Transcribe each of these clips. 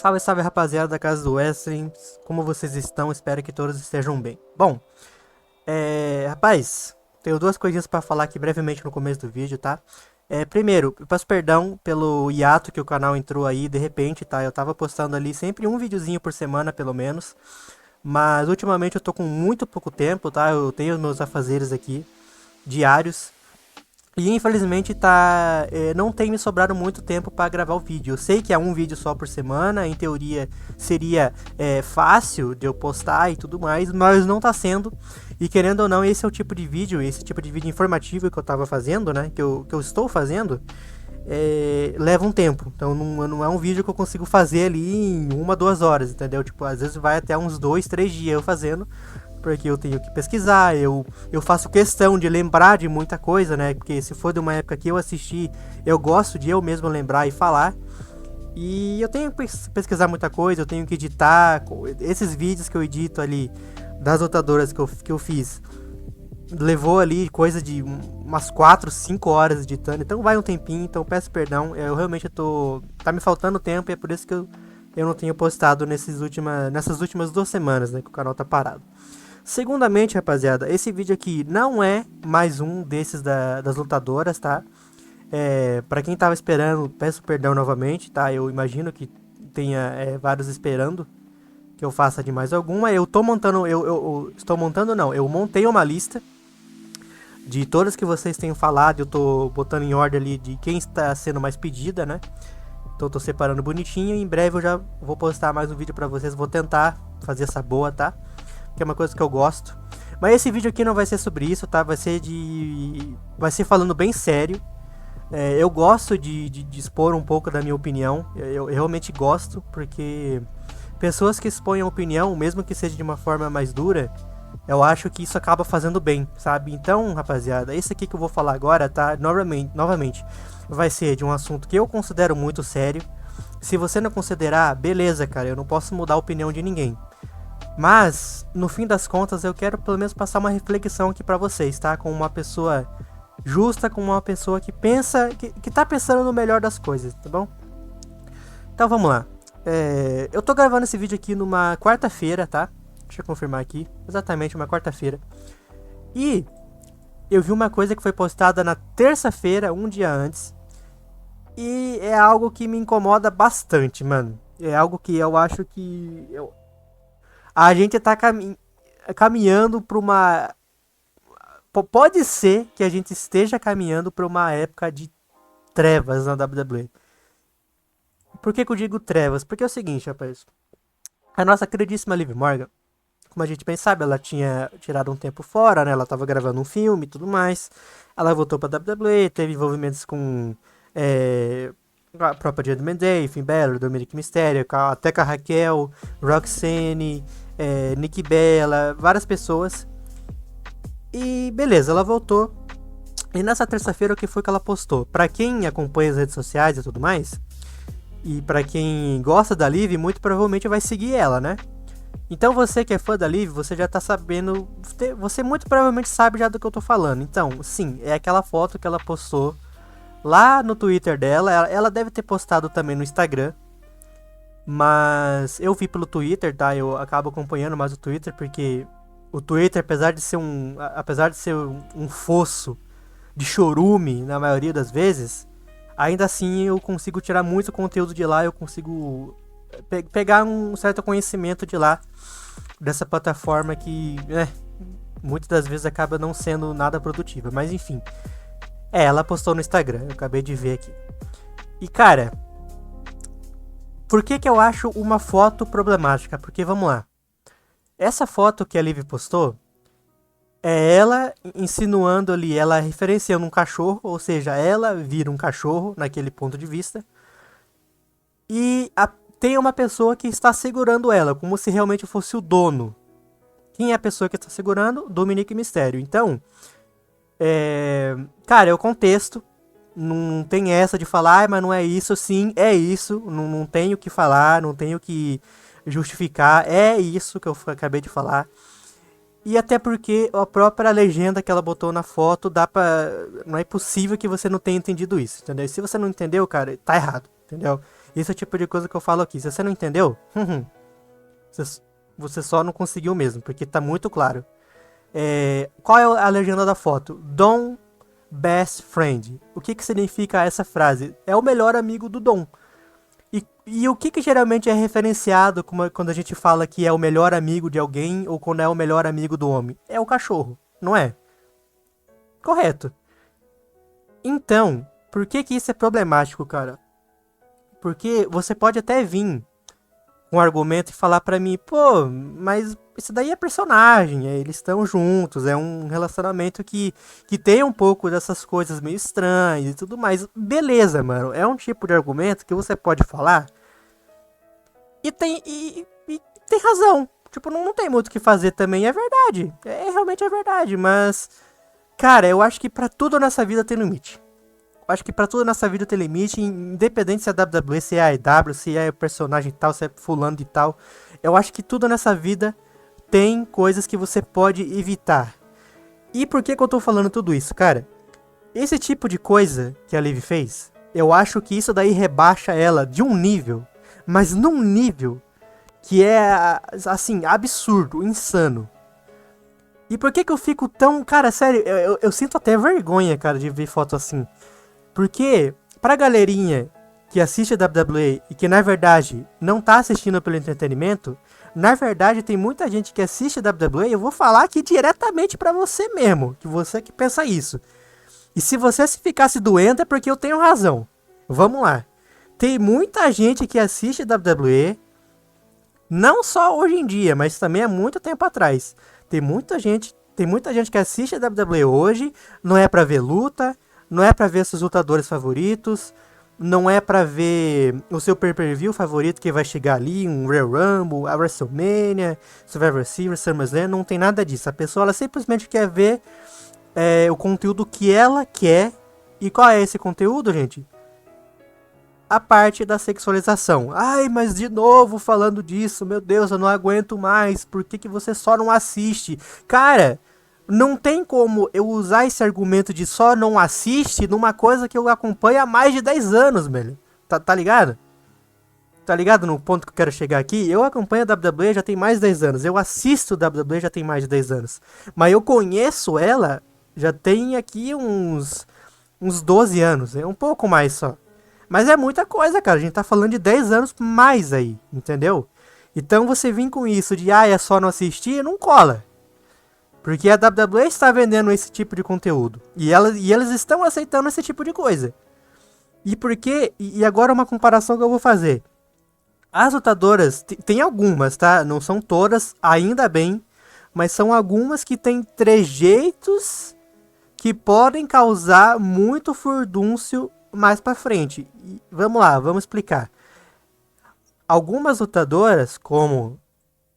Salve, salve rapaziada da casa do Wesley, como vocês estão? Espero que todos estejam bem. Bom, rapaz, tenho duas coisinhas pra falar aqui brevemente no começo do vídeo, tá? Primeiro, eu peço perdão pelo hiato que o canal entrou aí de repente, tá? Eu tava postando ali sempre um videozinho por semana, pelo menos. Mas ultimamente eu tô com muito pouco tempo, tá? Eu tenho os meus afazeres aqui, diários. E infelizmente não tem me sobrado muito tempo para gravar o vídeo. Eu sei que é um vídeo só por semana, em teoria seria fácil de eu postar e tudo mais, mas não tá sendo. E querendo ou não, esse é o tipo de vídeo, esse tipo de vídeo informativo que eu tava fazendo, né? Que eu estou fazendo, leva um tempo. Então não é um vídeo que eu consigo fazer ali em 1, 2 horas, entendeu? Tipo, às vezes vai até uns 2, 3 dias eu fazendo, porque eu tenho que pesquisar, eu faço questão de lembrar de muita coisa, né? Porque se for de uma época que eu assisti, eu gosto de eu mesmo lembrar e falar. E eu tenho que pesquisar muita coisa, eu tenho que editar. Esses vídeos que eu edito ali, das lotadoras que eu fiz, levou ali coisa de umas 4, 5 horas editando. Então vai um tempinho, então peço perdão. Eu realmente tô. Tá me faltando tempo e é por isso que eu não tenho postado nessas últimas 2 semanas, né? Que o canal tá parado. Segundamente, rapaziada, esse vídeo aqui não é mais um desses das lutadoras, tá? Pra quem tava esperando, peço perdão novamente, tá? Eu imagino que tenha vários esperando que eu faça de mais alguma. Eu tô montando, eu estou montando não, eu montei uma lista de todas que vocês tenham falado, eu tô botando em ordem ali de quem está sendo mais pedida, né? Então eu tô separando bonitinho e em breve eu já vou postar mais um vídeo pra vocês, vou tentar fazer essa boa, tá? Que é uma coisa que eu gosto. Mas esse vídeo aqui não vai ser sobre isso, tá? Vai ser falando bem sério. Eu gosto de expor um pouco da minha opinião. Eu realmente gosto, porque pessoas que expõem a opinião, mesmo que seja de uma forma mais dura, eu acho que isso acaba fazendo bem, sabe? Então, rapaziada, esse aqui que eu vou falar agora, tá? Novamente, vai ser de um assunto que eu considero muito sério. Se você não considerar, beleza, cara, eu não posso mudar a opinião de ninguém. Mas, no fim das contas, eu quero pelo menos passar uma reflexão aqui pra vocês, tá? Com uma pessoa justa, com uma pessoa que pensa, que tá pensando no melhor das coisas, tá bom? Então vamos lá. Eu tô gravando esse vídeo aqui numa quarta-feira, tá? Deixa eu confirmar aqui. Exatamente, uma quarta-feira. E eu vi uma coisa que foi postada na terça-feira, um dia antes. E é algo que me incomoda bastante, mano. É algo que eu acho que a gente tá caminhando pra uma. Pode ser que a gente esteja caminhando pra uma época de trevas na WWE. Por que eu digo trevas? Porque é o seguinte, rapaz. A nossa queridíssima Liv Morgan, como a gente bem sabe, ela tinha tirado um tempo fora, né? Ela tava gravando um filme e tudo mais. Ela voltou pra WWE, teve envolvimentos com a própria Judgment Day, Finn Balor, Dominic Mysterio, até com a Raquel, Roxanne, Nikki Bella, várias pessoas. E beleza, ela voltou. E nessa terça-feira o que foi que ela postou? Pra quem acompanha as redes sociais e tudo mais, e pra quem gosta da Liv, muito provavelmente vai seguir ela, né? Então você que é fã da Liv, você já tá sabendo. Você muito provavelmente sabe já do que eu tô falando. Então, sim, é aquela foto que ela postou lá no Twitter dela. Ela deve ter postado também no Instagram. Mas eu vi pelo Twitter, tá? Eu acabo acompanhando mais o Twitter porque o Twitter, apesar de ser um fosso de chorume na maioria das vezes, ainda assim eu consigo tirar muito conteúdo de lá, eu consigo pegar um certo conhecimento de lá, dessa plataforma que, muitas das vezes acaba não sendo nada produtiva, mas enfim. Ela postou no Instagram, eu acabei de ver aqui. E cara, por que eu acho uma foto problemática? Porque vamos lá. Essa foto que a Liv postou é ela insinuando ali, ela referenciando um cachorro, ou seja, ela vira um cachorro naquele ponto de vista. E tem uma pessoa que está segurando ela, como se realmente fosse o dono. Quem é a pessoa que está segurando? Dominic Mysterio. Então, cara, é o contexto. Não tem essa de falar, mas não é isso. Sim, é isso. Não tenho o que falar, não tenho o que justificar. É isso que eu acabei de falar. E até porque a própria legenda que ela botou na foto dá pra. Não é possível que você não tenha entendido isso, entendeu? E se você não entendeu, cara, tá errado, entendeu? Esse é o tipo de coisa que eu falo aqui. Se você não entendeu, você você só não conseguiu mesmo, porque tá muito claro. Qual é a legenda da foto? Dom Best Friend. O que significa essa frase? É o melhor amigo do Dom. E o que geralmente é referenciado quando a gente fala que é o melhor amigo de alguém ou quando é o melhor amigo do homem? É o cachorro, não é? Correto. Então, por que isso é problemático, cara? Porque você pode até vir um argumento e falar pra mim, pô, mas isso daí é personagem, eles estão juntos, é um relacionamento que tem um pouco dessas coisas meio estranhas e tudo mais. Beleza, mano, é um tipo de argumento que você pode falar e tem razão. Tipo, não tem muito o que fazer também, é verdade. Realmente é verdade, mas, cara, eu acho que pra tudo nessa vida tem limite. Eu acho que pra tudo nessa vida tem limite, independente se é WWE, se é AEW, se é personagem tal, se é fulano de tal. Eu acho que tudo nessa vida tem coisas que você pode evitar. E por que eu tô falando tudo isso, cara? Esse tipo de coisa que a Liv fez, eu acho que isso daí rebaixa ela de um nível, mas num nível que é, assim, absurdo, insano. E por que eu fico tão... Cara, sério, eu sinto até vergonha, cara, de ver foto assim. Porque, pra galerinha que assiste a WWE e que, na verdade, não tá assistindo pelo entretenimento, na verdade, tem muita gente que assiste a WWE e eu vou falar aqui diretamente pra você mesmo, que você que pensa isso. E se você se ficasse doendo é porque eu tenho razão. Vamos lá. Tem muita gente que assiste a WWE, não só hoje em dia, mas também há muito tempo atrás. Tem muita gente que assiste a WWE hoje, não é pra ver luta, não é pra ver seus lutadores favoritos, não é pra ver o seu pay-per-view favorito que vai chegar ali, um Royal Rumble, a WrestleMania, Survivor Series, SummerSlam, não tem nada disso. A pessoa ela simplesmente quer ver o conteúdo que ela quer. E qual é esse conteúdo, gente? A parte da sexualização. Ai, mas de novo falando disso, meu Deus, eu não aguento mais. Por que você só não assiste? Cara, não tem como eu usar esse argumento de só não assiste numa coisa que eu acompanho há mais de 10 anos, velho. Tá ligado? Tá ligado no ponto que eu quero chegar aqui? Eu acompanho a WWE já tem mais de 10 anos. Eu assisto a WWE já tem mais de 10 anos. Mas eu conheço ela já tem aqui uns 12 anos. É um pouco mais só. Mas é muita coisa, cara. A gente tá falando de 10 anos mais aí, entendeu? Então você vir com isso de, é só não assistir, não cola. Porque a WWE está vendendo esse tipo de conteúdo. E eles estão aceitando esse tipo de coisa. E por quê? E agora uma comparação que eu vou fazer. As lutadoras, tem algumas, tá? Não são todas, ainda bem. Mas são algumas que têm trejeitos que podem causar muito furdúncio mais pra frente. E vamos lá, vamos explicar. Algumas lutadoras, como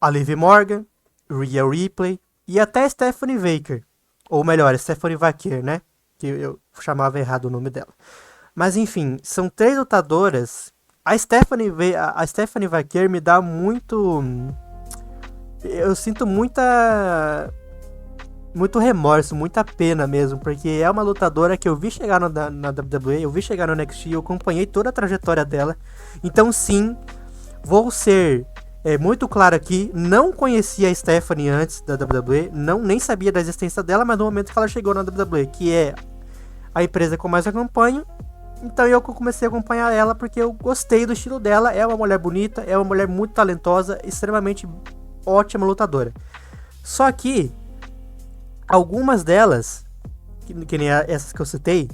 a Liv Morgan, Rhea Ripley e até Stephanie Baker. Ou melhor, Stephanie Vaquer, né? Que eu chamava errado o nome dela. Mas enfim, são 3 lutadoras. A Stephanie Vaquer me dá muito... Eu sinto muito remorso, muita pena mesmo, porque é uma lutadora que eu vi chegar na WWE, eu vi chegar no NXT, eu acompanhei toda a trajetória dela. Então sim, vou ser muito claro aqui, não conhecia a Stephanie antes da WWE, nem sabia da existência dela, mas no momento que ela chegou na WWE, que é a empresa que eu mais acompanho, então eu comecei a acompanhar ela porque eu gostei do estilo dela, é uma mulher bonita, é uma mulher muito talentosa, extremamente ótima lutadora. Só que algumas delas, que nem essas que eu citei,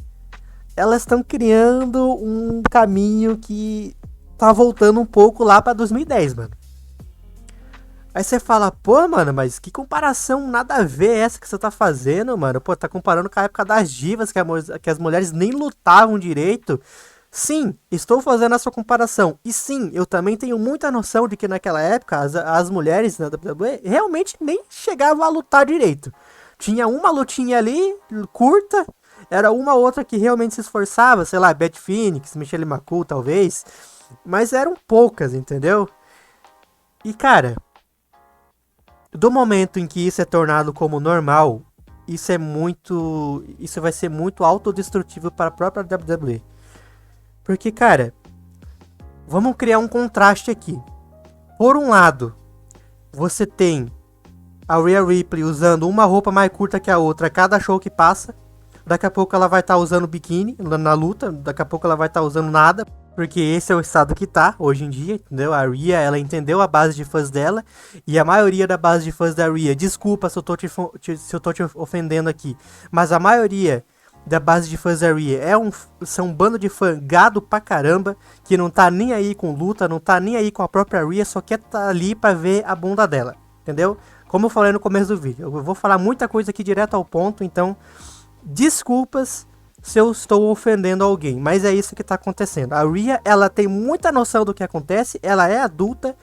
elas estão criando um caminho que tá voltando um pouco lá pra 2010, mano. Aí você fala, pô, mano, mas que comparação nada a ver essa que você tá fazendo, mano? Pô, tá comparando com a época das divas, que as mulheres nem lutavam direito. Sim, estou fazendo essa comparação. E sim, eu também tenho muita noção de que naquela época as mulheres na WWE realmente nem chegavam a lutar direito. Tinha uma lutinha ali, curta, era uma outra que realmente se esforçava, sei lá, Beth Phoenix, Michelle McCool, talvez. Mas eram poucas, entendeu? E cara, do momento em que isso é tornado como normal, isso vai ser muito autodestrutivo para a própria WWE. Porque, cara, Vamos criar um contraste aqui. Por um lado, você tem a Rhea Ripley usando uma roupa mais curta que a outra a cada show que passa. Daqui a pouco ela vai estar usando biquíni na luta. Daqui a pouco ela vai estar usando nada. Porque esse é o estado que tá hoje em dia, entendeu? A Rhea, ela entendeu a base de fãs dela. E a maioria da base de fãs da Rhea, desculpa se eu tô te ofendendo aqui, mas a maioria da base de fãs da Rhea são um bando de fã gado pra caramba, que não tá nem aí com luta, não tá nem aí com a própria Rhea, só quer tá ali pra ver a bunda dela, entendeu? Como eu falei no começo do vídeo, eu vou falar muita coisa aqui direto ao ponto, então desculpas se eu estou ofendendo alguém, mas é isso que tá acontecendo. A Rhea, ela tem muita noção do que acontece, ela é adulta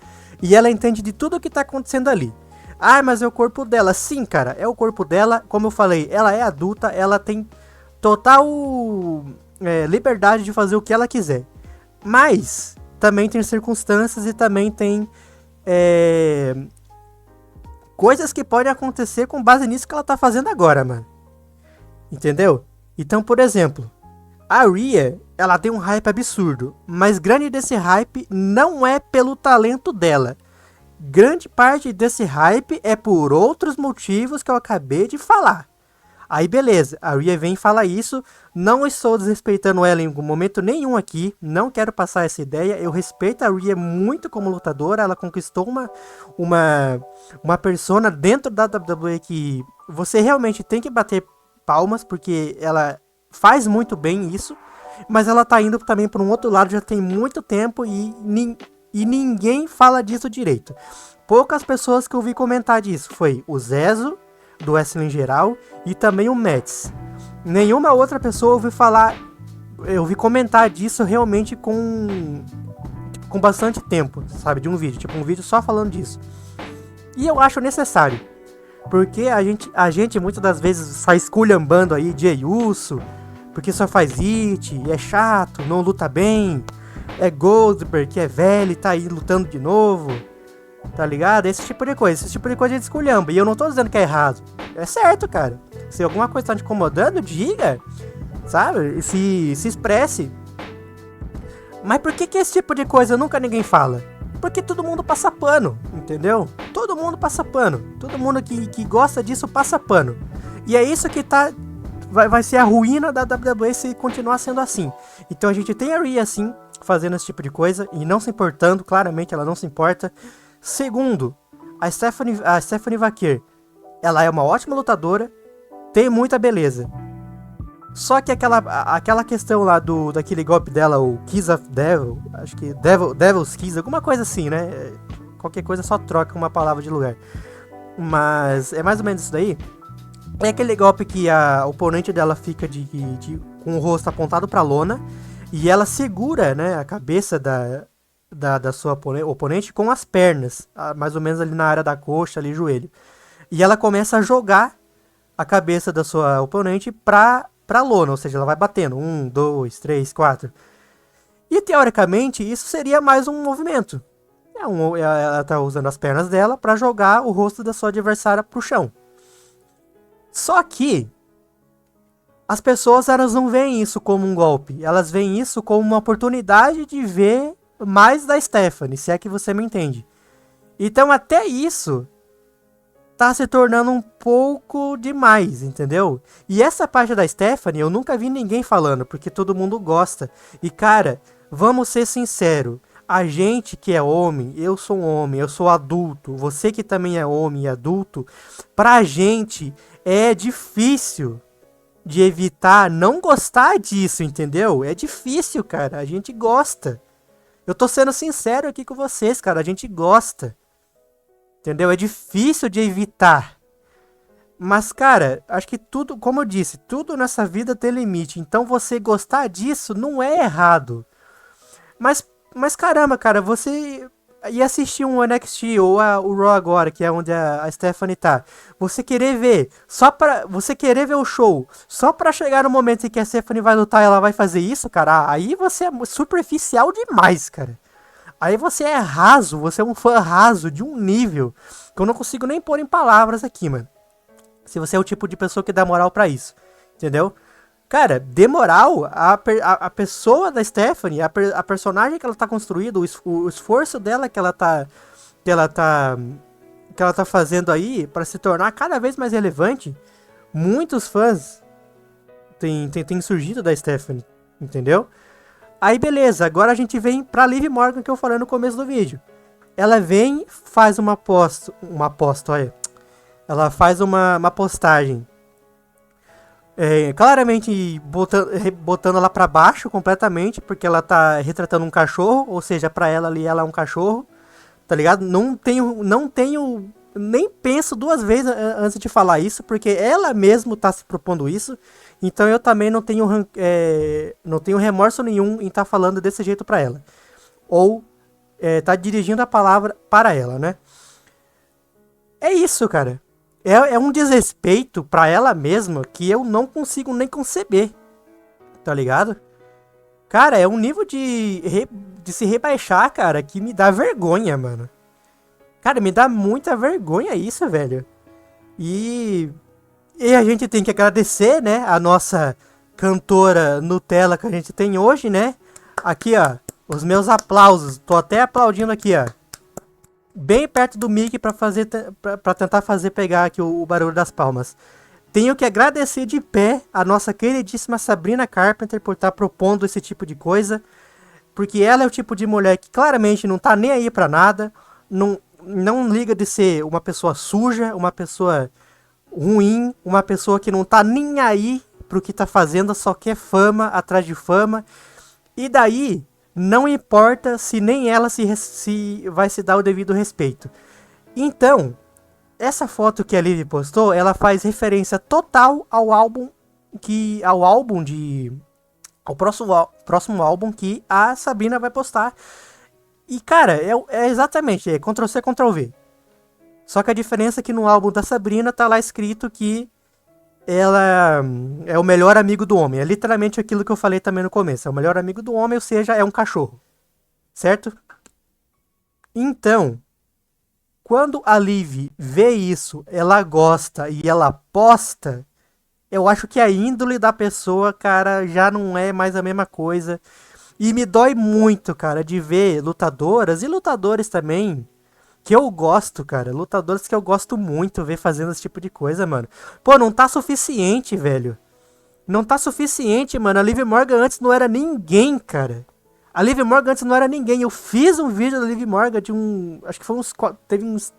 e ela entende de tudo o que tá acontecendo ali. Ah, mas é o corpo dela. Sim, cara, é o corpo dela, como eu falei, ela é adulta, ela tem total liberdade de fazer o que ela quiser. Mas também tem circunstâncias e também tem coisas que podem acontecer com base nisso que ela tá fazendo agora, mano. Entendeu? Então, por exemplo, a Rhea, ela tem um hype absurdo, mas grande desse hype não é pelo talento dela. Grande parte desse hype é por outros motivos que eu acabei de falar. Aí beleza, a Rhea vem e fala isso, não estou desrespeitando ela em momento nenhum aqui, não quero passar essa ideia, eu respeito a Rhea muito como lutadora, ela conquistou uma persona dentro da WWE que você realmente tem que bater palmas, porque ela faz muito bem isso, mas ela tá indo também para um outro lado já tem muito tempo e ninguém fala disso direito. Poucas pessoas que eu vi comentar disso foi o Zezo, do wrestling em geral, e também o Mets. Nenhuma outra pessoa eu vi comentar disso realmente com bastante tempo, sabe, de um vídeo, tipo um vídeo só falando disso. E eu acho necessário, porque a gente muitas das vezes sai esculhambando aí Jey Uso, porque só faz hit, é chato, não luta bem, é Goldberg, que é velho e tá aí lutando de novo, tá ligado? Esse tipo de coisa a gente esculhamba, e eu não tô dizendo que é errado, é certo, cara. Se alguma coisa tá te incomodando, diga, sabe? Se expresse. Mas por que esse tipo de coisa nunca ninguém fala? Porque todo mundo passa pano, entendeu? Todo mundo passa pano. Todo mundo que gosta disso passa pano. E é isso que vai ser a ruína da WWE se continuar sendo assim. Então a gente tem a Rhea assim, fazendo esse tipo de coisa e não se importando, claramente ela não se importa. Segundo, a Stephanie Vaquer, ela é uma ótima lutadora, tem muita beleza. Só que aquela questão lá daquele golpe dela, o Kiss of Devil, acho que Devil's Kiss, alguma coisa assim, né? Qualquer coisa só troca uma palavra de lugar. Mas é mais ou menos isso daí. É aquele golpe que a oponente dela fica com o rosto apontado pra lona e ela segura, né, a cabeça da sua oponente com as pernas, mais ou menos ali na área da coxa, ali joelho. E ela começa a jogar a cabeça da sua oponente pra lona, ou seja, ela vai batendo, 1, 2, 3, 4. E teoricamente isso seria mais um movimento. Ela tá usando as pernas dela pra jogar o rosto da sua adversária pro chão. Só que as pessoas, elas não veem isso como um golpe, elas veem isso como uma oportunidade de ver mais da Stephanie, se é que você me entende. Então até isso tá se tornando um pouco demais, entendeu? E essa parte da Stephanie eu nunca vi ninguém falando, porque todo mundo gosta. E cara, vamos ser sinceros, a gente que é homem, eu sou um homem, eu sou adulto, você que também é homem e adulto, pra gente é difícil de evitar não gostar disso, entendeu? É difícil, cara, a gente gosta. Eu tô sendo sincero aqui com vocês, cara, a gente gosta. Entendeu? É difícil de evitar. Mas, cara, acho que tudo, como eu disse, tudo nessa vida tem limite. Então você gostar disso não é errado. Mas caramba, cara, você ia assistir um NXT ou o Raw agora, que é onde a Stephanie tá. Você querer ver o show, só pra chegar no momento em que a Stephanie vai lutar e ela vai fazer isso, cara, aí você é superficial demais, cara. Aí você é raso, você é um fã raso de um nível que eu não consigo nem pôr em palavras aqui, mano. Se você é o tipo de pessoa que dá moral pra isso, entendeu? Cara, de moral, a pessoa da Stephanie, a personagem que ela tá construindo, o esforço dela que ela tá, que ela tá fazendo aí pra se tornar cada vez mais relevante, muitos fãs têm surgido da Stephanie, entendeu? Aí beleza, agora a gente vem pra Liv Morgan que eu falei no começo do vídeo. Ela vem, faz uma aposta, olha. Ela faz uma postagem claramente botando ela pra baixo completamente, porque ela tá retratando um cachorro, ou seja, pra ela ali ela é um cachorro, tá ligado? Não tenho, nem penso duas vezes antes de falar isso, porque ela mesmo tá se propondo isso, então eu também não tenho remorso nenhum em estar falando desse jeito pra ela. Ou tá dirigindo a palavra para ela, né? É isso, cara. É um desrespeito pra ela mesma que eu não consigo nem conceber, tá ligado? Cara, é um nível de se rebaixar, cara, que me dá vergonha, mano. Cara, me dá muita vergonha isso, velho. E, e a gente tem que agradecer, né, a nossa cantora Nutella que a gente tem hoje, né? Aqui, ó, os meus aplausos. Tô até aplaudindo aqui, ó. Bem perto do mic para tentar fazer pegar aqui o barulho das palmas. Tenho que agradecer de pé a nossa queridíssima Sabrina Carpenter por estar propondo esse tipo de coisa, porque ela é o tipo de mulher que claramente não tá nem aí pra nada, não liga de ser uma pessoa suja, uma pessoa ruim, uma pessoa que não tá nem aí pro que tá fazendo, só quer fama atrás de fama. E daí, não importa se nem ela se vai se dar o devido respeito. Então, essa foto que a Liv postou, ela faz referência total ao próximo álbum que a Sabrina vai postar. E cara, exatamente, é Ctrl+C, Ctrl+V. Só que a diferença é que no álbum da Sabrina tá lá escrito que ela é o melhor amigo do homem. É literalmente aquilo que eu falei também no começo. É o melhor amigo do homem, ou seja, é um cachorro. Certo? Então, quando a Liv vê isso, ela gosta e ela posta, eu acho que a índole da pessoa, cara, já não é mais a mesma coisa. E me dói muito, cara, de ver lutadoras e lutadores também que eu gosto, cara. Lutadores que eu gosto muito ver fazendo esse tipo de coisa, mano. Pô, não tá suficiente, velho. Não tá suficiente, mano. A Liv Morgan antes não era ninguém, cara. A Liv Morgan antes não era ninguém. Eu fiz um vídeo da Liv Morgan de um... Acho que foi teve uns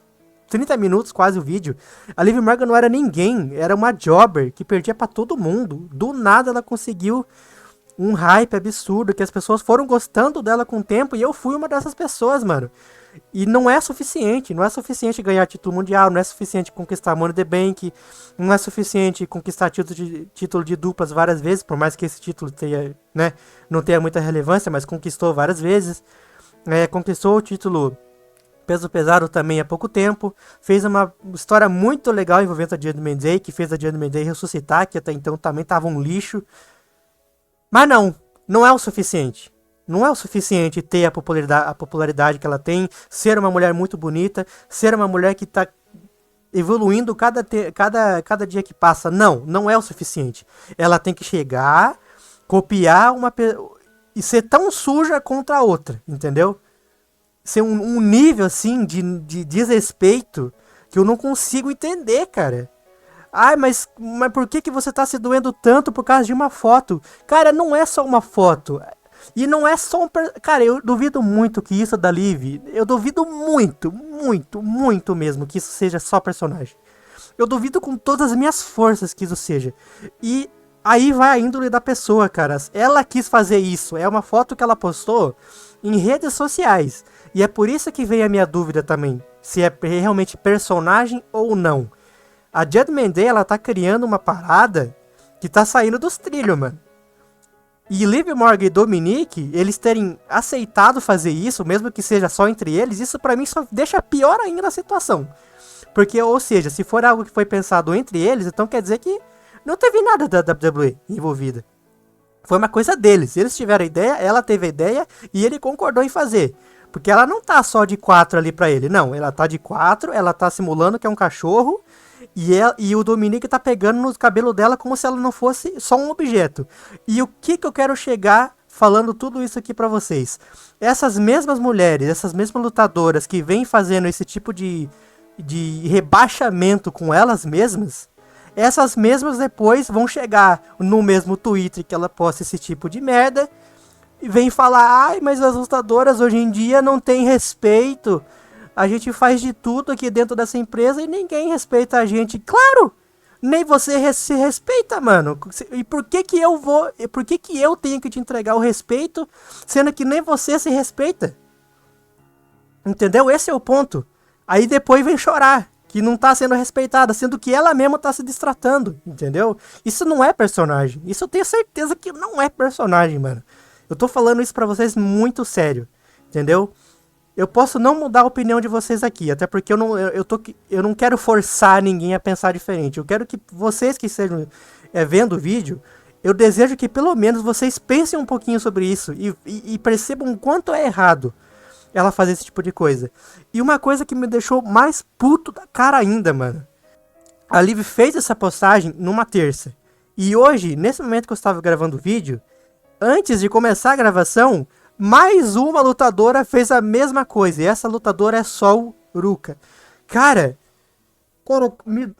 30 minutos quase o vídeo. A Liv Morgan não era ninguém. Era uma jobber que perdia pra todo mundo. Do nada ela conseguiu um hype absurdo, que as pessoas foram gostando dela com o tempo, e eu fui uma dessas pessoas, mano. E não é suficiente, não é suficiente ganhar título mundial, não é suficiente conquistar Money in the Bank, não é suficiente conquistar título de duplas várias vezes, por mais que esse título tenha, né, não tenha muita relevância, mas conquistou várias vezes. Conquistou o título peso pesado também há pouco tempo, fez uma história muito legal envolvendo a Judgment Day, que fez a Judgment Day ressuscitar, que até então também tava um lixo. Mas não é o suficiente. Não é o suficiente ter a popularidade que ela tem, ser uma mulher muito bonita, ser uma mulher que tá evoluindo cada dia que passa. Não é o suficiente. Ela tem que chegar, copiar e ser tão suja contra a outra, entendeu? Ser um nível assim de desrespeito que eu não consigo entender, cara. Ai, mas por que você tá se doendo tanto por causa de uma foto? Cara, não é só uma foto. E não é só Cara, eu duvido muito que isso da Liv... Eu duvido muito, muito, muito mesmo que isso seja só personagem. Eu duvido com todas as minhas forças que isso seja. E aí vai a índole da pessoa, cara. Ela quis fazer isso. É uma foto que ela postou em redes sociais. E é por isso que vem a minha dúvida também. Se é realmente personagem ou não. A Judgment Day, ela tá criando uma parada que tá saindo dos trilhos, mano. E Liv Morgan e Dominic, eles terem aceitado fazer isso, mesmo que seja só entre eles, isso pra mim só deixa pior ainda a situação. Porque, ou seja, se for algo que foi pensado entre eles, então quer dizer que não teve nada da WWE envolvida. Foi uma coisa deles. Eles tiveram a ideia, ela teve a ideia e ele concordou em fazer. Porque ela não tá só de 4 ali pra ele, não. Ela tá de 4, ela tá simulando que é um cachorro. E o Dominique tá pegando no cabelo dela como se ela não fosse só um objeto. E o que eu quero chegar falando tudo isso aqui pra vocês? Essas mesmas mulheres, essas mesmas lutadoras que vêm fazendo esse tipo de rebaixamento com elas mesmas, essas mesmas depois vão chegar no mesmo Twitter que ela posta esse tipo de merda e vem falar: ai, mas as lutadoras hoje em dia não têm respeito. A gente faz de tudo aqui dentro dessa empresa e ninguém respeita a gente. Claro! Nem você se respeita, mano. E por que que eu vou... Por que que eu tenho que te entregar o respeito, sendo que nem você se respeita? Entendeu? Esse é o ponto. Aí depois vem chorar, que não tá sendo respeitada, sendo que ela mesma tá se destratando, entendeu? Isso não é personagem. Isso eu tenho certeza que não é personagem, mano. Eu tô falando isso pra vocês muito sério, entendeu? Eu posso não mudar a opinião de vocês aqui, até porque eu não quero forçar ninguém a pensar diferente. Eu quero que vocês que estejam vendo o vídeo, eu desejo que pelo menos vocês pensem um pouquinho sobre isso e percebam o quanto é errado ela fazer esse tipo de coisa. E uma coisa que me deixou mais puto da cara ainda, mano. A Liv fez essa postagem numa terça. E hoje, nesse momento que eu estava gravando o vídeo, antes de começar a gravação, mais uma lutadora fez a mesma coisa. E essa lutadora é Sol Ruka. Cara,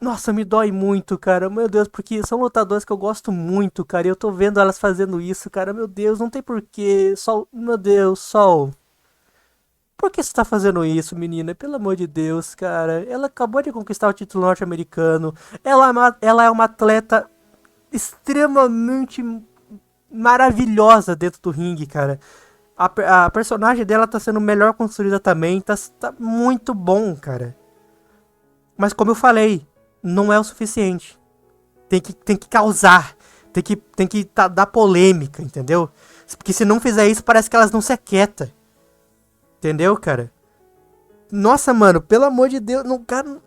nossa, me dói muito, cara. Meu Deus, porque são lutadoras que eu gosto muito, cara. E eu tô vendo elas fazendo isso, cara. Meu Deus, não tem porquê. Sol, meu Deus, Sol. Por que você tá fazendo isso, menina? Pelo amor de Deus, cara. Ela acabou de conquistar o título norte-americano. Ela é uma atleta extremamente maravilhosa dentro do ringue, cara. A personagem dela tá sendo melhor construída também. Tá muito bom, cara. Mas como eu falei, não é o suficiente. Tem que causar. Tem que dar polêmica, entendeu? Porque se não fizer isso, parece que elas não se aquietam. Entendeu, cara? Nossa, mano, pelo amor de Deus, não, cara,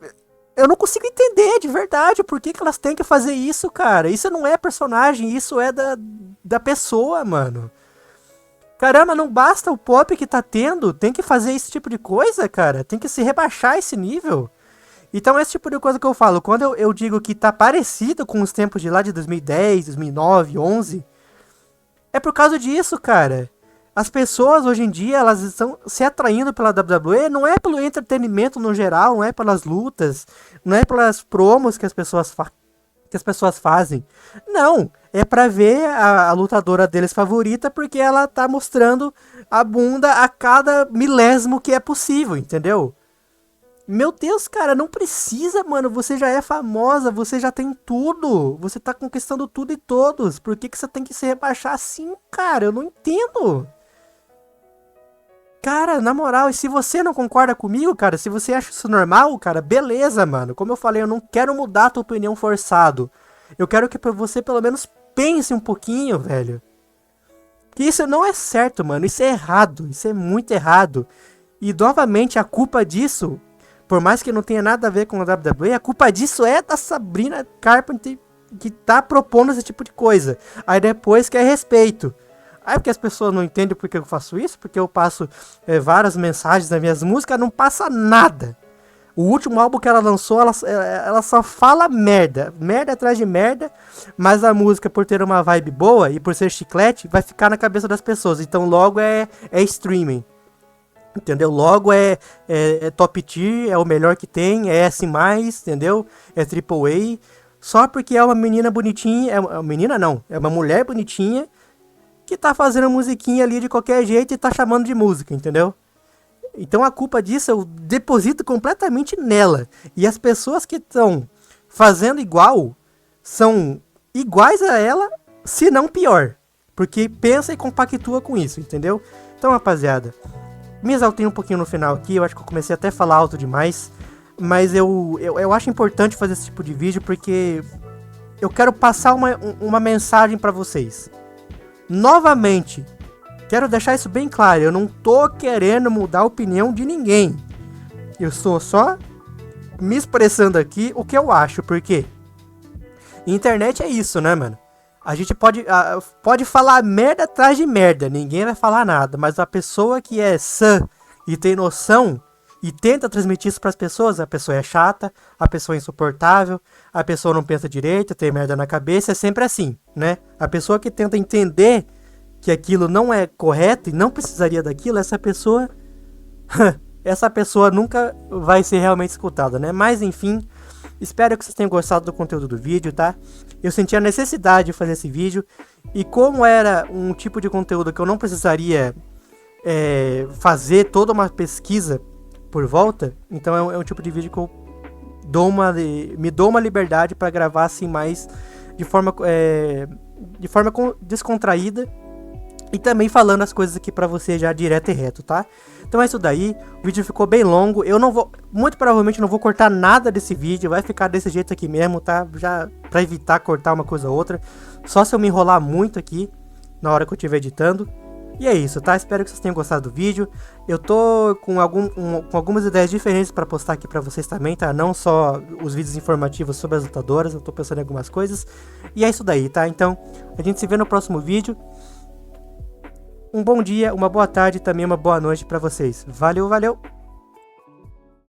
eu não consigo entender de verdade por que elas têm que fazer isso, cara. Isso não é personagem, isso é da pessoa, mano. Caramba, não basta o pop que tá tendo, tem que fazer esse tipo de coisa, cara. Tem que se rebaixar esse nível. Então, esse tipo de coisa que eu falo, quando eu digo que tá parecido com os tempos de lá de 2010, 2009, 11, é por causa disso, cara. As pessoas hoje em dia, elas estão se atraindo pela WWE, não é pelo entretenimento no geral, não é pelas lutas, não é pelas promos que as pessoas fazem. Não, é pra ver a lutadora deles favorita, porque ela tá mostrando a bunda a cada milésimo que é possível, entendeu? Meu Deus, cara, não precisa, mano. Você já é famosa, você já tem tudo. Você tá conquistando tudo e todos. Por que você tem que se rebaixar assim, cara? Eu não entendo. Cara, na moral, e se você não concorda comigo, cara, se você acha isso normal, cara, beleza, mano. Como eu falei, eu não quero mudar a tua opinião forçado. Eu quero que você pelo menos pense um pouquinho, velho. Que isso não é certo, mano. Isso é errado. Isso é muito errado. E novamente a culpa disso, por mais que não tenha nada a ver com a WWE, a culpa disso é da Sabrina Carpenter, que tá propondo esse tipo de coisa. Aí depois quer respeito. Aí porque as pessoas não entendem por que eu faço isso, porque eu passo várias mensagens nas minhas músicas, não passa nada. O último álbum que ela lançou, ela só fala merda. Merda atrás de merda, mas a música, por ter uma vibe boa e por ser chiclete, vai ficar na cabeça das pessoas. Então logo é streaming. Entendeu? Logo é top tier, é o melhor que tem, é S+, entendeu? É AAA. Só porque é uma menina bonitinha, menina não, é uma mulher bonitinha que tá fazendo musiquinha ali de qualquer jeito e tá chamando de música, entendeu? Então a culpa disso eu deposito completamente nela. E as pessoas que estão fazendo igual são iguais a ela, se não pior. Porque pensa e compactua com isso, entendeu? Então, rapaziada, me exaltei um pouquinho no final aqui, eu acho que eu comecei até a falar alto demais. Mas eu acho importante fazer esse tipo de vídeo porque eu quero passar uma mensagem pra vocês. Novamente, quero deixar isso bem claro, eu não tô querendo mudar a opinião de ninguém. Eu estou só me expressando aqui o que eu acho, porque internet é isso, né, mano? A gente pode falar merda atrás de merda, ninguém vai falar nada, mas a pessoa que é sã e tem noção e tenta transmitir isso para as pessoas, a pessoa é chata, a pessoa é insuportável, a pessoa não pensa direito, tem merda na cabeça, é sempre assim, né? A pessoa que tenta entender que aquilo não é correto e não precisaria daquilo, essa pessoa nunca vai ser realmente escutada, né? Mas enfim, espero que vocês tenham gostado do conteúdo do vídeo, tá? Eu senti a necessidade de fazer esse vídeo, e como era um tipo de conteúdo que eu não precisaria fazer toda uma pesquisa por volta, então é um tipo de vídeo que eu me dou uma liberdade para gravar assim mais de forma descontraída, e também falando as coisas aqui pra você já direto e reto, tá? Então é isso daí, o vídeo ficou bem longo, eu não vou, muito provavelmente não vou cortar nada desse vídeo, vai ficar desse jeito aqui mesmo, tá? Já pra evitar cortar uma coisa ou outra, só se eu me enrolar muito aqui na hora que eu estiver editando. E é isso, tá? Espero que vocês tenham gostado do vídeo. Eu tô com algumas ideias diferentes pra postar aqui pra vocês também, tá? Não só os vídeos informativos sobre as lutadoras, eu tô pensando em algumas coisas. E é isso daí, tá? Então, a gente se vê no próximo vídeo. Um bom dia, uma boa tarde e também uma boa noite pra vocês. Valeu, valeu!